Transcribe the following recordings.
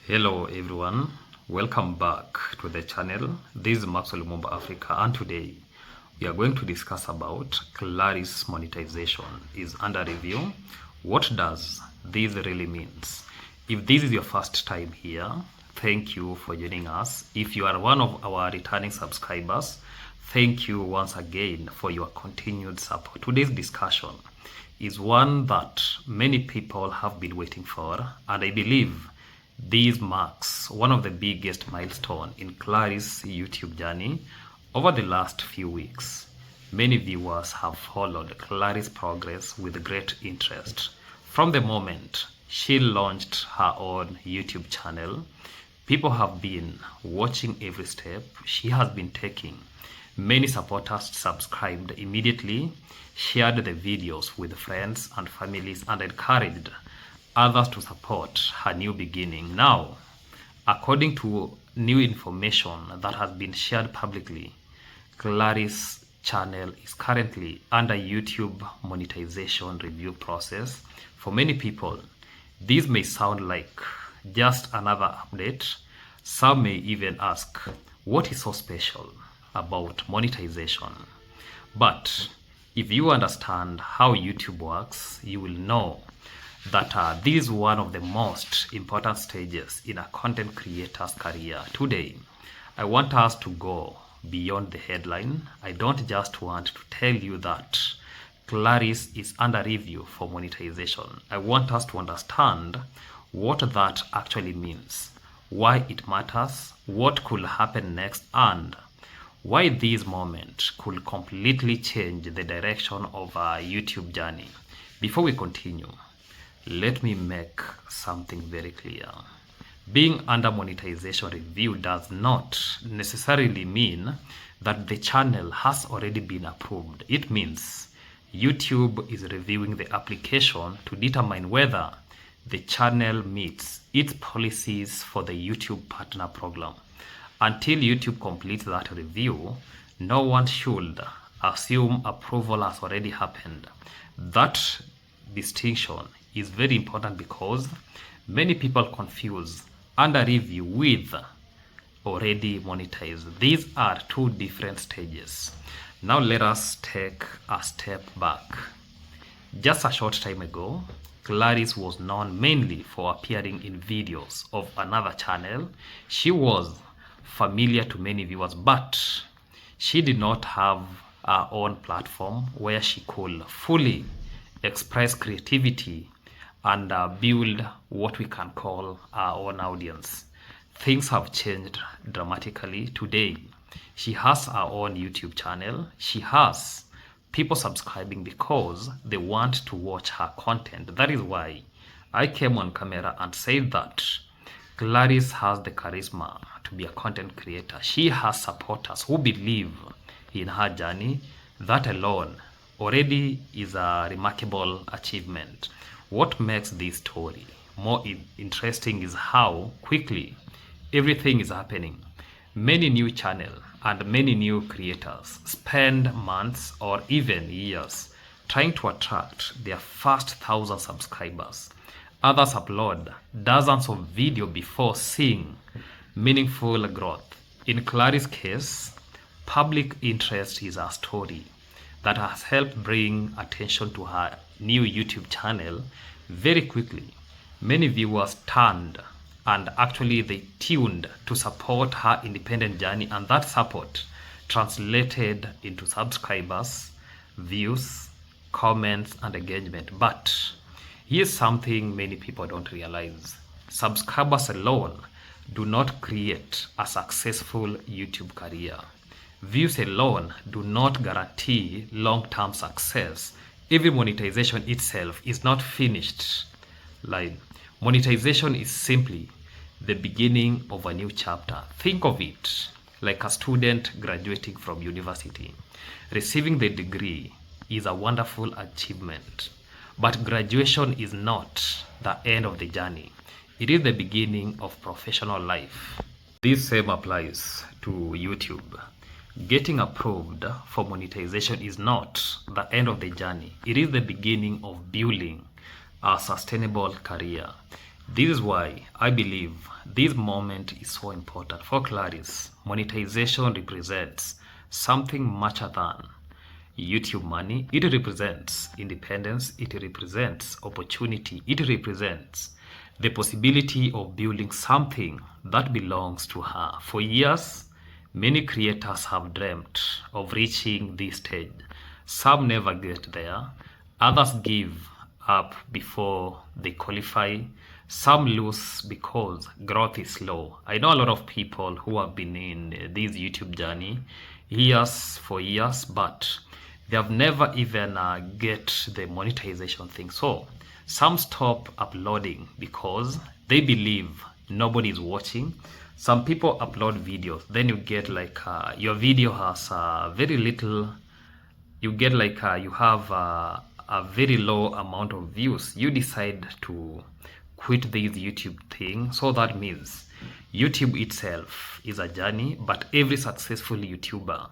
Hello everyone, welcome back to the channel. This is Maxwell Lumumba Africa, and today we are going to discuss about Claris monetization is under review. What does this really means? If this is your first time here, thank you for joining us. If you are one of our returning subscribers, thank you once again for your continued support. Today's discussion is one that many people have been waiting for, and I believe this marks one of the biggest milestones in Claris' YouTube journey over the last few weeks. Many viewers have followed Claris' progress with great interest. From the moment she launched her own YouTube channel, people have been watching every step she has been taking. Many supporters subscribed immediately, shared the videos with friends and families, and encouraged others to support her new beginning. Now, according to new information that has been shared publicly, Claris' channel is currently under YouTube monetization review process. For many people, this may sound like just another update. Some may even ask, what is so special about monetization? But if you understand how YouTube works, you will know that this is one of the most important stages in a content creator's career. Today, I want us to go beyond the headline. I don't just want to tell you that Claris is under review for monetization. I want us to understand what that actually means, why it matters, what could happen next, and why this moment could completely change the direction of our YouTube journey. Before we continue, let me make something very clear. Being under monetization review does not necessarily mean that the channel has already been approved. It means YouTube is reviewing the application to determine whether the channel meets its policies for the YouTube Partner Program. Until YouTube completes that review, no one should assume approval has already happened. That distinction is very important because many people confuse under review with already monetized. These are two different stages. Now let us take a step back. Just a short time ago, Claris was known mainly for appearing in videos of another channel. She was familiar to many viewers, but she did not have her own platform where she could fully express creativity and build what we can call our own audience. Things have changed dramatically. Today, she has her own YouTube channel. She has people subscribing because they want to watch her content. That is why I came on camera and said that Claris has the charisma to be a content creator. She has supporters who believe in her journey. That alone already is a remarkable achievement. What makes this story more interesting is how quickly everything is happening. Many new channels and many new creators spend months or even years trying to attract their first 1,000 subscribers. Others upload dozens of videos before seeing meaningful growth. In Claris' case, public interest is a story that has helped bring attention to her new YouTube channel very quickly. Many viewers turned and actually they tuned to support her independent journey, and that support translated into subscribers, views, comments, and engagement. But here's something many people don't realize. Subscribers alone do not create a successful YouTube career. Views alone do not guarantee long-term success. Even monetization itself is not finished line. Monetization is simply the beginning of a new chapter. Think of it like a student graduating from university. Receiving the degree is a wonderful achievement, but graduation is not the end of the journey. It is the beginning of professional life. This same applies to YouTube. Getting approved for monetization is not the end of the journey. It is the beginning of building a sustainable career. This is why I believe this moment is so important. For Claris, monetization represents something much than YouTube money. It represents independence, it represents opportunity, it represents the possibility of building something that belongs to her. For years, many creators have dreamt of reaching this stage. Some never get there, others give up before they qualify, some lose because growth is slow. I know a lot of people who have been in this YouTube journey years for years, but they have never even get the monetization thing. So some stop uploading because they believe nobody is watching. Some people upload videos, then you get like your video has very little, you get like you have a very low amount of views. You decide to quit this YouTube thing. So that means YouTube itself is a journey, but every successful YouTuber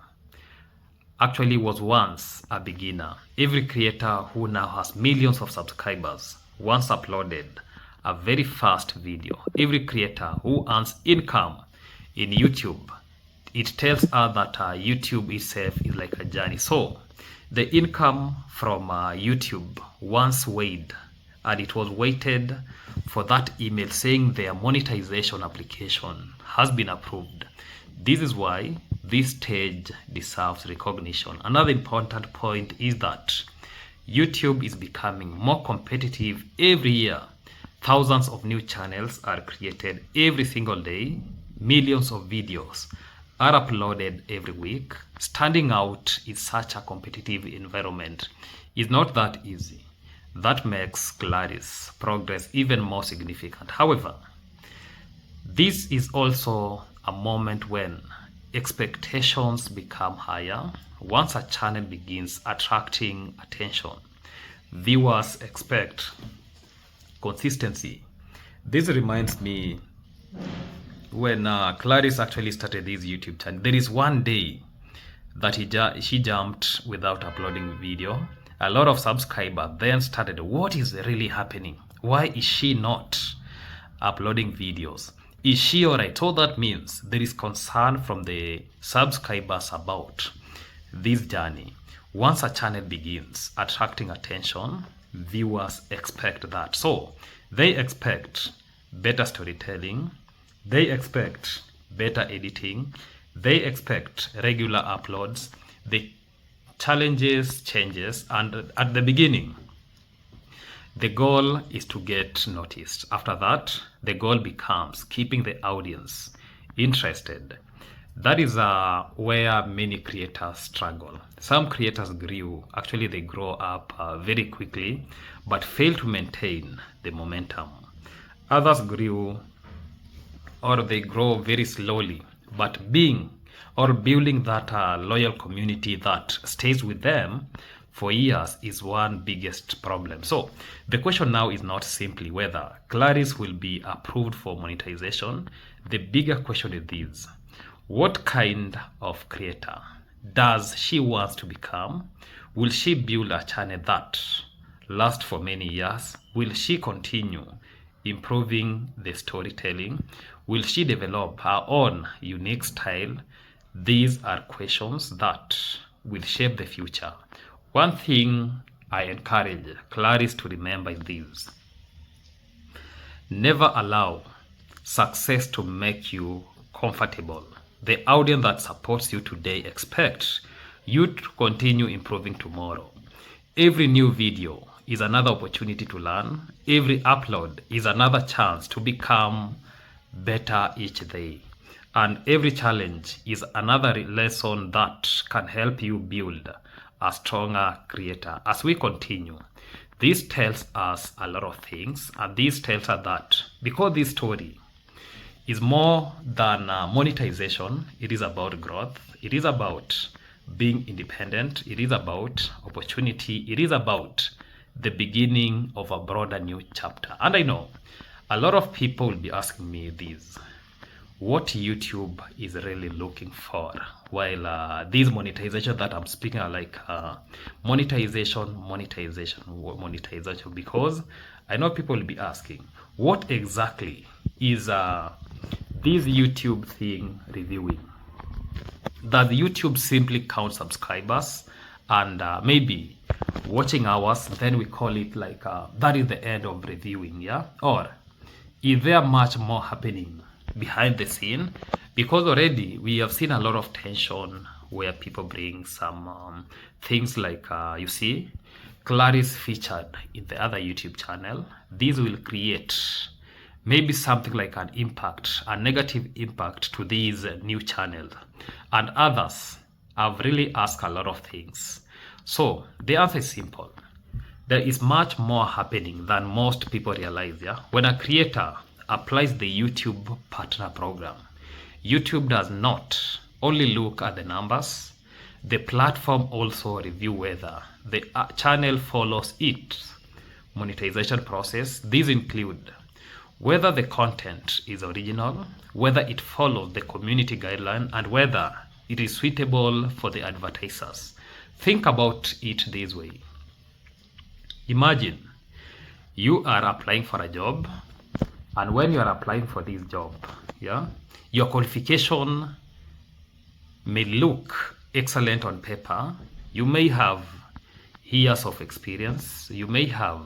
actually was once a beginner. Every creator who now has millions of subscribers once uploaded a very fast video. Every creator who earns income in YouTube, it tells us that YouTube itself is like a journey. So the income from YouTube once weighed, and it was waited for that email saying their monetization application has been approved. This is why this stage deserves recognition. Another important point is that YouTube is becoming more competitive every year. Thousands of new channels are created every single day. Millions of videos are uploaded every week. Standing out in such a competitive environment is not that easy. That makes Claris' progress even more significant. However, this is also a moment when expectations become higher. Once a channel begins attracting attention, viewers expect consistency. This reminds me when Claris actually started this YouTube channel. There is one day that she jumped without uploading video. A lot of subscribers then started, what is really happening? Why is she not uploading videos? Is she alright? So that means there is concern from the subscribers about this journey. Once a channel begins attracting attention, viewers expect that. So they expect better storytelling, they expect better editing, they expect regular uploads. The challenges changes, and at the beginning the goal is to get noticed. After that, the goal becomes keeping the audience interested. That is where many creators struggle. Some creators actually they grow up very quickly but fail to maintain the momentum. Others they grow very slowly, but building that loyal community that stays with them for years is one biggest problem. So the question now is not simply whether Claris will be approved for monetization. The bigger question is this: what kind of creator does she want to become? Will she build a channel that lasts for many years? Will she continue improving the storytelling? Will she develop her own unique style? These are questions that will shape the future. One thing I encourage Claris to remember is this: never allow success to make you comfortable. The audience that supports you today expects you to continue improving tomorrow. Every new video is another opportunity to learn. Every upload is another chance to become better each day. And every challenge is another lesson that can help you build a stronger creator. As we continue, this tells us a lot of things, and this tells us that because this story is more than monetization, it is about growth, it is about being independent, it is about opportunity, it is about the beginning of a broader new chapter. And I know a lot of people will be asking me this: what YouTube is really looking for, while these monetization that I'm speaking are like monetization, because I know people will be asking, What exactly is this YouTube thing reviewing? Does YouTube simply count subscribers and maybe watching hours, then we call it like that is the end of reviewing, yeah? Or is there much more happening behind the scene? Because already we have seen a lot of tension where people bring some things like, you see, Claris featured in the other YouTube channel. These will create maybe something like an impact, a negative impact to these new channels. And others have really asked a lot of things. So the answer is simple. There is much more happening than most people realize, yeah? When a creator applies the YouTube partner program, YouTube does not only look at the numbers, the platform also review whether the channel follows its monetization process. These include whether the content is original, whether it follows the community guideline, and whether it is suitable for the advertisers. Think about it this way. Imagine you are applying for a job, and when you are applying for this job, yeah, your qualification may look excellent on paper. You may have years of experience, you may have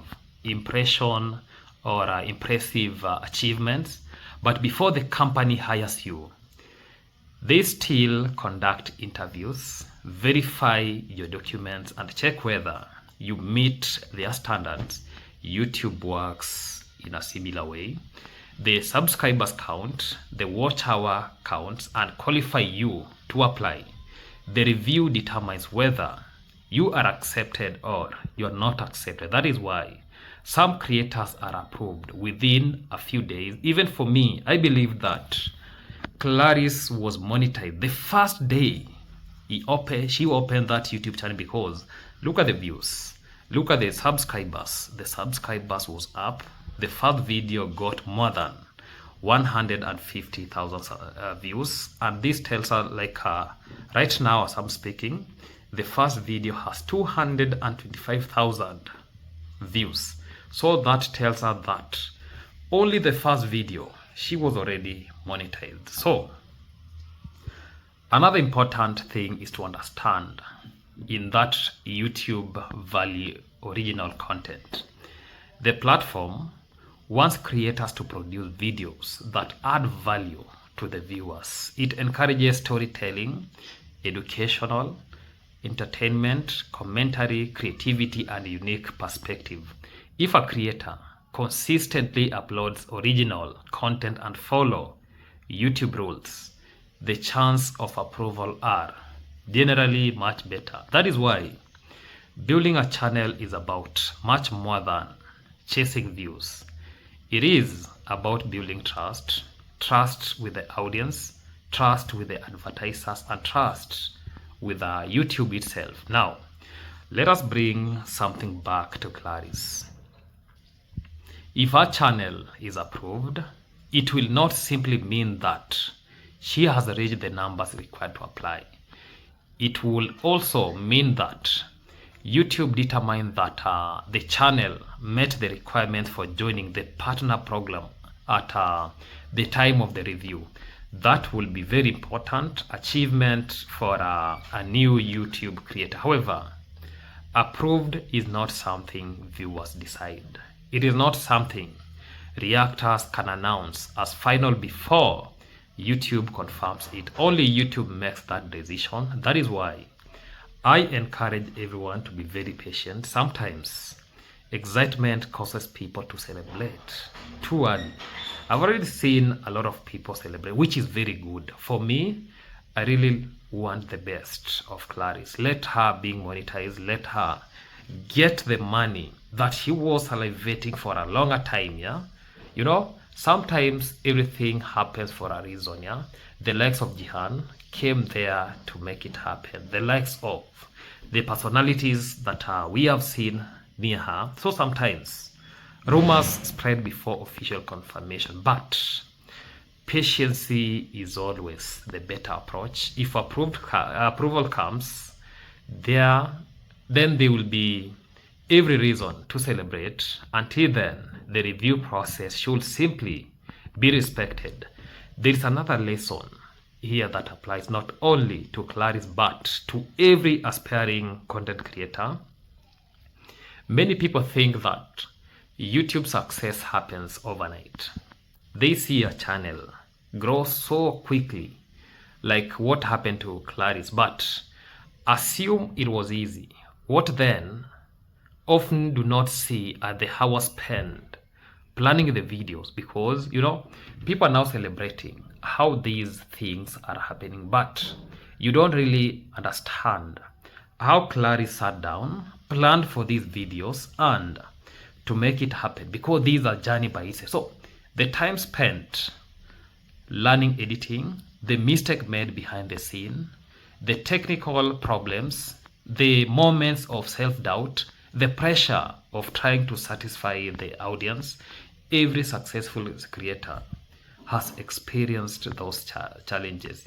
impression or impressive achievements, but before the company hires you, they still conduct interviews, verify your documents, and check whether you meet their standards. YouTube works in a similar way. The subscribers count, the watch hour counts, and qualify you to apply. The review determines whether you are accepted or you are not accepted. That is why some creators are approved within a few days. Even for me, I believe that Claris was monetized the first day she opened that YouTube channel, because look at the views, look at the subscribers. The subscribers was up. The first video got more than 150,000 views, and this tells us like right now as I'm speaking, the first video has 225,000 views. So that tells us that only the first video she was already monetized. So another important thing is to understand in that YouTube value original content. The platform wants creators to produce videos that add value to the viewers. It encourages storytelling, educational, entertainment, commentary, creativity, and unique perspective. If a creator consistently uploads original content and follow YouTube rules, the chance of approval are generally much better. That is why building a channel is about much more than chasing views. It is about building trust with the audience, trust with the advertisers, and trust with YouTube itself. Now, let us bring something back to Claris. If our channel is approved, it will not simply mean that she has reached the numbers required to apply. It will also mean that YouTube determined that the channel met the requirements for joining the partner program at the time of the review. That will be very important achievement for a new YouTube creator. However, approved is not something viewers decide. It is not something reactors can announce as final before YouTube confirms it. Only YouTube makes that decision. That is why I encourage everyone to be very patient. Sometimes excitement causes people to celebrate too early. I've already seen a lot of people celebrate, which is very good. For me, I really want the best of Claris. Let her being monetized, let her get the money that she was salivating for a longer time, yeah? You know, sometimes everything happens for a reason, yeah? The likes of Jihan came there to make it happen. The likes of the personalities that we have seen near her. So sometimes rumors spread before official confirmation, but patience is always the better approach. If approval comes, then there will be every reason to celebrate. Until then, the review process should simply be respected. There is another lesson here that applies not only to Claris but to every aspiring content creator. Many people think that YouTube success happens overnight. They see a channel grow so quickly, like what happened to Claris, but assume it was easy. What then often do not see are the hours spent planning the videos, because people are now celebrating how these things are happening, but you don't really understand how Claris sat down, planned for these videos and to make it happen, because these are journey by itself. So the time spent learning editing, the mistake made behind the scene, the technical problems, the moments of self-doubt, the pressure of trying to satisfy the audience, every successful creator has experienced those challenges.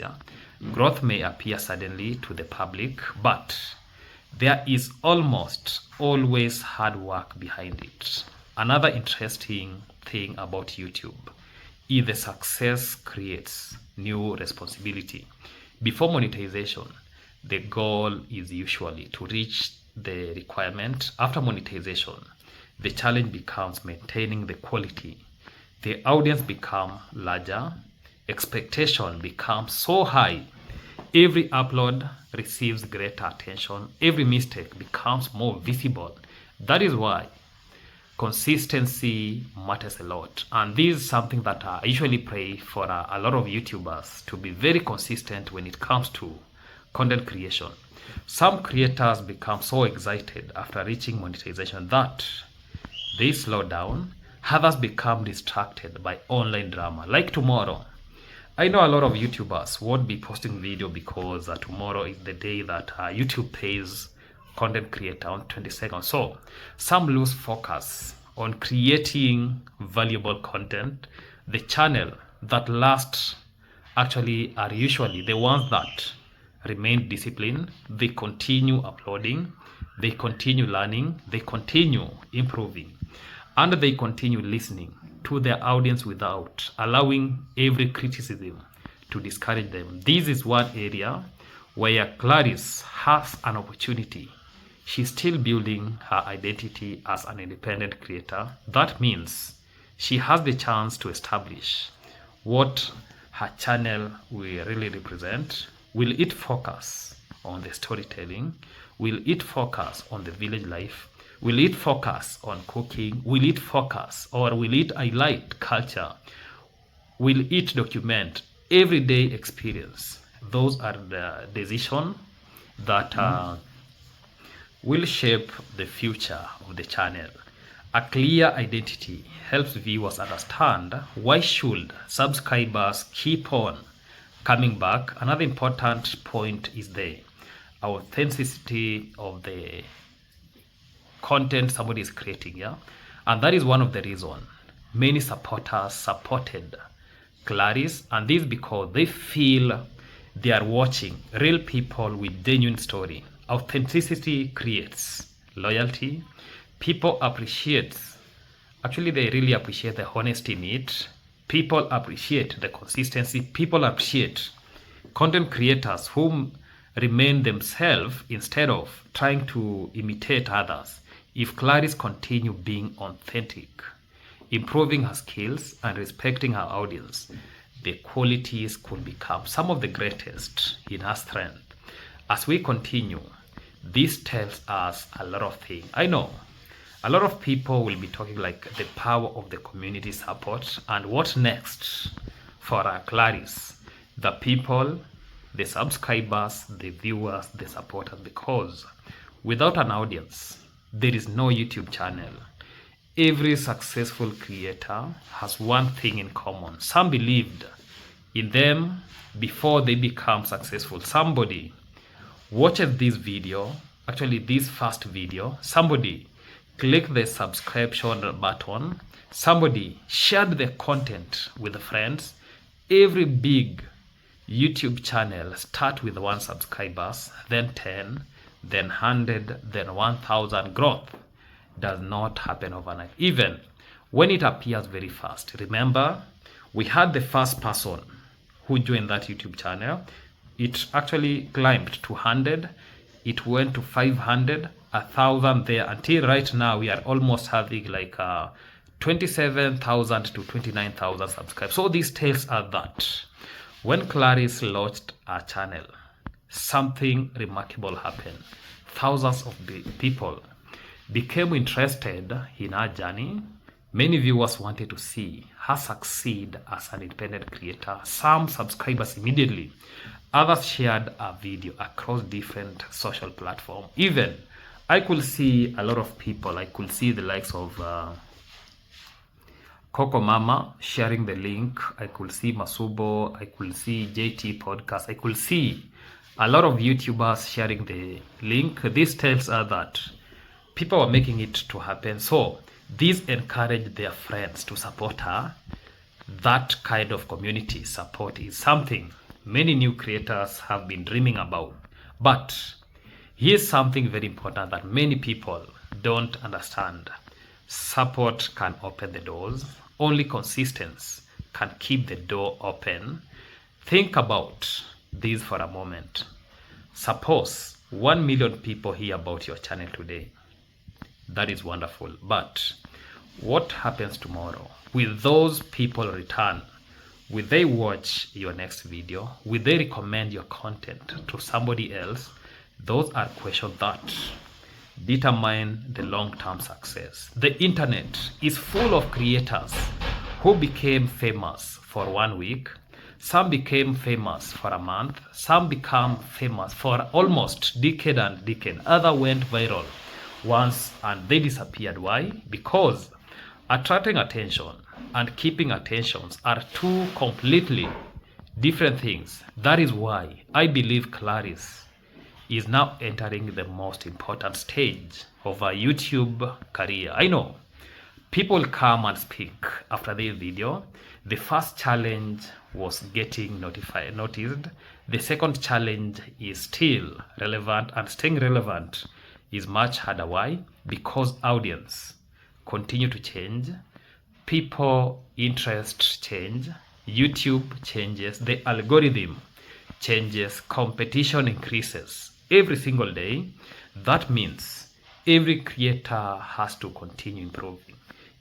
Growth may appear suddenly to the public, but there is almost always hard work behind it. Another interesting thing about YouTube is the success creates new responsibility. Before monetization, the goal is usually to reach the requirement. After monetization, the challenge becomes maintaining the quality. The audience becomes larger, expectation becomes so high. Every upload receives greater attention. Every mistake becomes more visible. That is why consistency matters a lot. And this is something that I usually pray for a lot of YouTubers to be very consistent when it comes to content creation. Some creators become so excited after reaching monetization that they slow down. Others become distracted by online drama. Like tomorrow, I know a lot of YouTubers won't be posting video because tomorrow is the day that YouTube pays content creator on 22nd. So some lose focus on creating valuable content. The channel that last actually are usually the ones that remain disciplined. They continue uploading, they continue learning, they continue improving, and they continue listening to their audience without allowing every criticism to discourage them. This is one area where Claris has an opportunity. She's still building her identity as an independent creator. That means she has the chance to establish what her channel will really represent. Will it focus on the storytelling? Will it focus on the village life? Will it focus on cooking? Will it focus or will it highlight culture? Will it document everyday experience? Those are the decisions that will shape the future of the channel. A clear identity helps viewers understand why should subscribers keep on coming back. Another important point is the authenticity of the content somebody is creating, and that is one of the reasons many supporters supported Claris, and this because they feel they are watching real people with genuine story. Authenticity creates loyalty. People appreciate, actually they really appreciate the honesty in it. People appreciate the consistency. People appreciate content creators who remain themselves instead of trying to imitate others. If Claris continue being authentic, improving her skills and respecting her audience, the qualities could become some of the greatest in her strength. As we continue, this tells us a lot of things. I know a lot of people will be talking like the power of the community support and what next for Claris, the people, the subscribers, the viewers, the supporters, because without an audience, there is no YouTube channel. Every successful creator has one thing in common. Some believed in them before they become successful. Somebody watches this video, actually this first video, somebody click the subscription button, somebody shared the content with friends. Every big YouTube channel start with 1 subscribers, then 10, then 100, then 1,000. Growth does not happen overnight. Even when it appears very fast. Remember, we had the first person who joined that YouTube channel. It actually climbed to 100. It went to 500, 1,000 there, until right now we are almost having like 27,000 to 29,000 subscribers. So this tells us that when Claris launched our channel, something remarkable happened. Thousands of people became interested in our journey. Many viewers wanted to see her succeed as an independent creator. Some subscribers immediately. Others shared a video across different social platforms. Even I could see a lot of people. I could see the likes of Coco Mama sharing the link. I could see Masubo. I could see JT Podcast. I could see a lot of YouTubers sharing the link. This tells us that people are making it to happen. So this encouraged their friends to support her. That kind of community support is something many new creators have been dreaming about. But here's something very important that many people don't understand. Support can open the doors. Only consistency can keep the door open. Think about this for a moment. Suppose 1 million people hear about your channel today. That is wonderful. But what happens tomorrow? Will those people return? Will they watch your next video? Will they recommend your content to somebody else? Those are questions that determine the long-term success. The internet is full of creators who became famous for 1 week. Some became famous for a month. Some became famous for almost decade and decade. Others went viral once and they disappeared. Why? Because attracting attention and keeping attentions are two completely different things. That is why I believe Claris is now entering the most important stage of her YouTube career. I know people come and speak after this video. The first challenge was getting noticed. The second challenge is still relevant, and staying relevant is much harder. Why? Because audience continue to change. People interest change. YouTube changes. The algorithm changes. Competition increases every single day. That means every creator has to continue improving.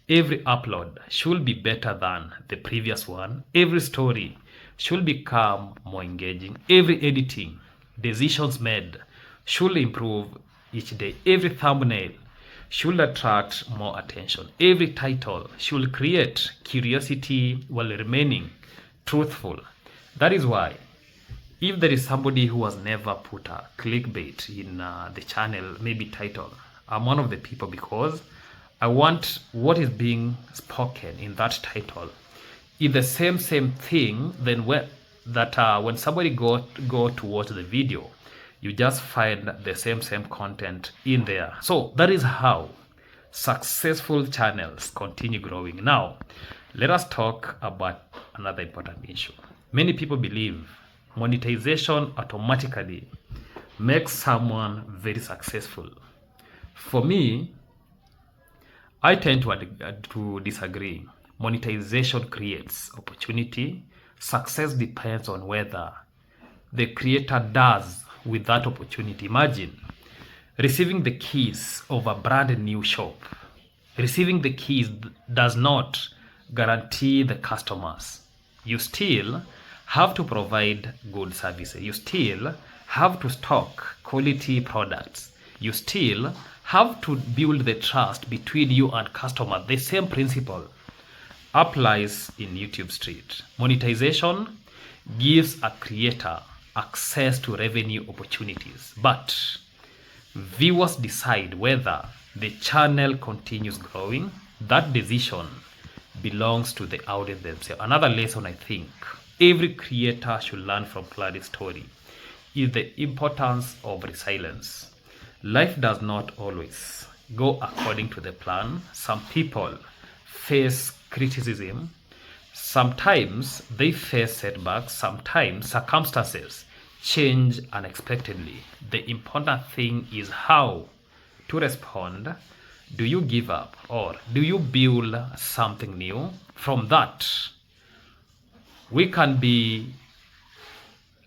Every upload should be better than the previous one. Every story should become more engaging. Every editing decisions made should improve each day. Every thumbnail should attract more attention. Every title should create curiosity while remaining truthful. That is why if there is somebody who has never put a clickbait in the channel, maybe title, I'm one of the people, because I want what is being spoken in that title is the same thing. Then when somebody go to watch the video, you just find the same content in there. So that is how successful channels continue growing. Now, let us talk about another important issue. Many people believe monetization automatically makes someone very successful. For me, I tend to disagree. Monetization creates opportunity. Success depends on whether the creator does with that opportunity. Imagine receiving the keys of a brand new shop. Receiving the keys does not guarantee the customers. You still have to provide good services. You still have to stock quality products. You still have to build the trust between you and customer. The same principle applies in YouTube Street. Monetization gives a creator access to revenue opportunities, but viewers decide whether the channel continues growing. That decision belongs to the audience themselves. Another lesson I think every creator should learn from Claris' story is the importance of resilience. Life does not always go according to the plan. Some people face criticism. Sometimes they face setbacks. Sometimes circumstances change unexpectedly. The important thing is how to respond. Do you give up, or do you build something new? From that, we can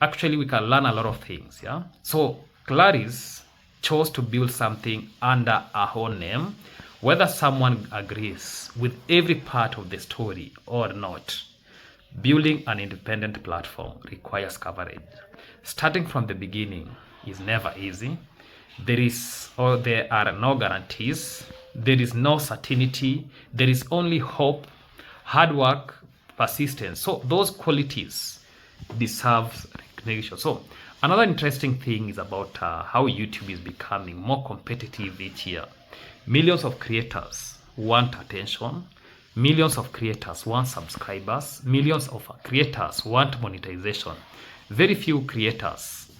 learn a lot of things. Yeah. So Claris chose to build something under her own name, whether someone agrees with every part of the story or not. Building an independent platform requires coverage. Starting from the beginning is never easy. There are no guarantees. There is no certainty. There is only hope, hard work, persistence. So those qualities deserve recognition. So another interesting thing is about how YouTube is becoming more competitive each year. Millions of creators want attention. Millions of creators want subscribers. Millions of creators want monetization. Very few creators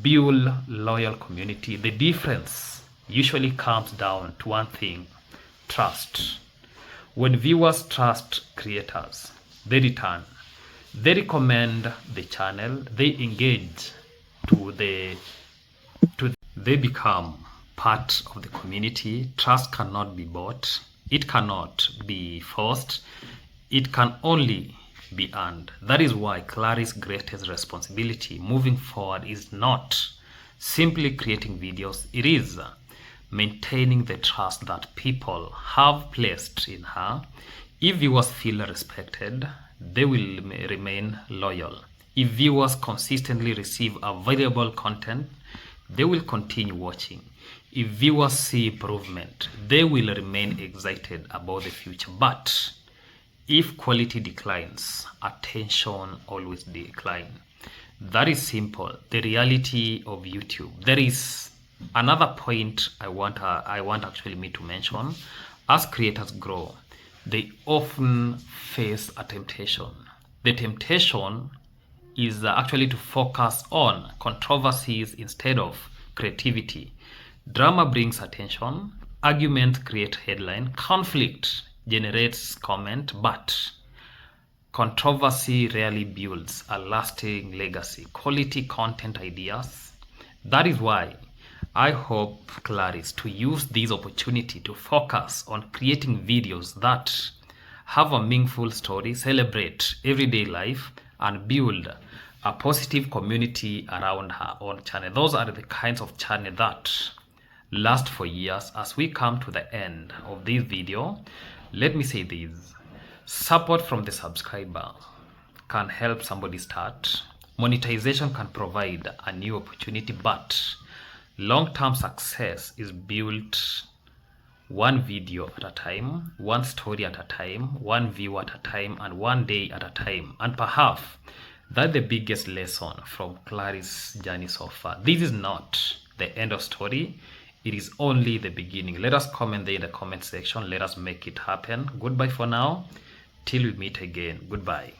build loyal community. The difference usually comes down to one thing: trust. When viewers trust creators, they return. They recommend the channel. They engage they become part of the community. Trust cannot be bought. It cannot be forced. It can only be earned. That is why Claris' greatest responsibility moving forward is not simply creating videos. It is maintaining the trust that people have placed in her. If viewers feel respected, they will remain loyal. If viewers consistently receive valuable content, they will continue watching. If viewers see improvement, they will remain excited about the future. But if quality declines, attention always declines. That is simple. The reality of YouTube. There is another point I want actually me to mention. As creators grow, they often face a temptation. The temptation is actually to focus on controversies instead of creativity. Drama brings attention, argument creates headline, conflict generates comment, but controversy rarely builds a lasting legacy. Quality content ideas. That is why I hope Claris to use this opportunity to focus on creating videos that have a meaningful story, celebrate everyday life, and build a positive community around her own channel. Those are the kinds of channel that last for years. As we come to the end of this video, let me say this: support from the subscriber can help somebody start. Monetization can provide a new opportunity, but long-term success is built one video at a time, one story at a time, one view at a time, and one day at a time. And perhaps that's the biggest lesson from Claris' journey so far. This is not the end of story. It is only the beginning. Let us comment there in the comment section. Let us make it happen. Goodbye for now. Till we meet again. Goodbye.